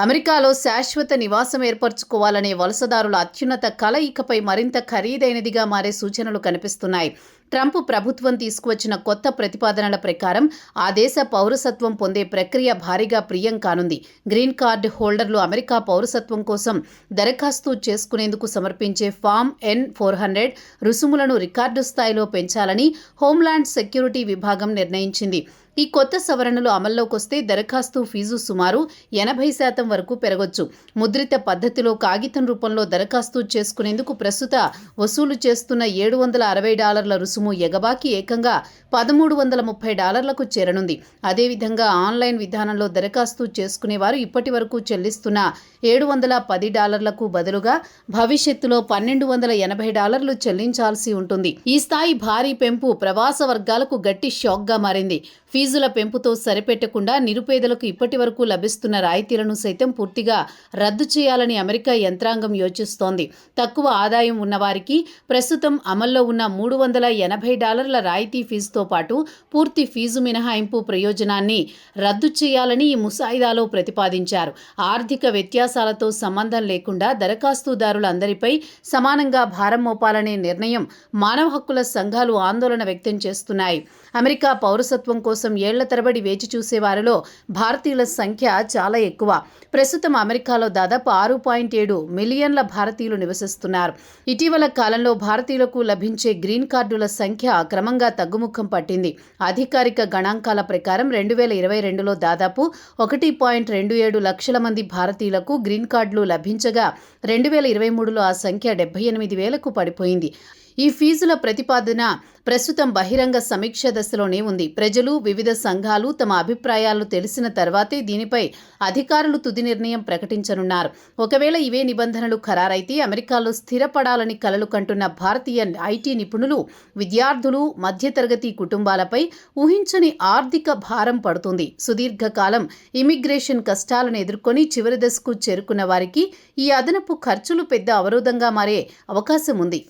అమెరికాలో శాశ్వత నివాసం ఏర్పరచుకోవాలనే వలసదారుల అత్యున్నత కల ఇకపై మరింత ఖరీదైనదిగా మారే సూచనలు కనిపిస్తున్నాయి. ట్రంప్ ప్రభుత్వం తీసుకువచ్చిన కొత్త ప్రతిపాదనల ప్రకారం ఆ దేశ పౌరసత్వం పొందే ప్రక్రియ భారీగా ప్రియం కానుంది. గ్రీన్ కార్డు హోల్డర్లు అమెరికా పౌరసత్వం కోసం దరఖాస్తు చేసుకునేందుకు సమర్పించే ఫామ్ N-400 రుసుములను రికార్డు స్థాయిలో పెంచాలని హోంల్యాండ్ సెక్యూరిటీ విభాగం నిర్ణయించింది. ఈ కొత్త సవరణలు అమల్లోకొస్తే దరఖాస్తు ఫీజు సుమారు 80% వరకు పెరగొచ్చు. ముద్రిత పద్ధతిలో కాగితం రూపంలో దరఖాస్తు చేసుకునేందుకు ప్రస్తుత వసూలు చేస్తున్న $760 రుసుము ఎగబాకి ఏకంగా $1,330కు చేరనుంది. అదేవిధంగా ఆన్లైన్ విధానంలో దరఖాస్తు చేసుకునేవారు ఇప్పటి వరకు చెల్లిస్తున్న $710కు బదులుగా భవిష్యత్తులో $1,280 చెల్లించాల్సి ఉంటుంది. ఈ స్థాయి భారీ పెంపు ప్రవాస వర్గాలకు గట్టి షాక్గా మారింది. ఫీజుల పెంపుతో సరిపెట్టకుండా నిరుపేదలకు ఇప్పటి వరకు లభిస్తున్న రాయితీలను సైతం పూర్తిగా రద్దు చేయాలని అమెరికా యంత్రాంగం యోచిస్తోంది. తక్కువ ఆదాయం ఉన్నవారికి ప్రస్తుతం అమల్లో ఉన్న $380 రాయితీ ఫీజుతో పాటు పూర్తి ఫీజు మినహాయింపు ప్రయోజనాన్ని రద్దు చేయాలని ఈ ముసాయిదాలో ప్రతిపాదించారు. ఆర్థిక వ్యత్యాసాలతో సంబంధం లేకుండా దరఖాస్తుదారులందరిపై సమానంగా భారం మోపాలనే నిర్ణయం మానవ హక్కుల సంఘాలు ఆందోళన వ్యక్తం చేస్తున్నాయి. అమెరికా పౌరసత్వం కోసం ఏళ్ల తరబడి వేచి చూసే వారిలో భారతీయుల సంఖ్య చాలా ఎక్కువ. ప్రస్తుతం అమెరికాలో దాదాపు 6.7 మిలియన్ల భారతీయులు నివసిస్తున్నారు. ఇటీవల కాలంలో భారతీయులకు లభించే గ్రీన్ కార్డుల సంఖ్య క్రమంగా తగ్గుముఖం పట్టింది. అధికారిక గణాంకాల ప్రకారం 2022లో దాదాపు 1.27 లక్షల మంది భారతీయులకు గ్రీన్ కార్డులు లభించగా 2023లో ఆ సంఖ్య 78,000కు పడిపోయింది. ఈ ఫీజుల ప్రతిపాదన ప్రస్తుతం బహిరంగ సమీక్ష దశలోనే ఉంది. ప్రజలు, వివిధ సంఘాలు తమ అభిప్రాయాలు తెలిసిన తర్వాతే దీనిపై అధికారులు తుది నిర్ణయం ప్రకటించనున్నారు. ఒకవేళ ఇవే నిబంధనలు ఖరారైతే అమెరికాలో స్థిరపడాలని కలలు కంటున్న భారతీయ ఐటీ నిపుణులు, విద్యార్థులు, మధ్యతరగతి కుటుంబాలపై ఊహించని ఆర్థిక భారం పడుతుంది. సుదీర్ఘకాలం ఇమిగ్రేషన్ కష్టాలను ఎదుర్కొని చివరి దశకు చేరుకున్న వారికి ఈ అదనపు ఖర్చులు పెద్ద అవరోధంగా మారే అవకాశం ఉంది.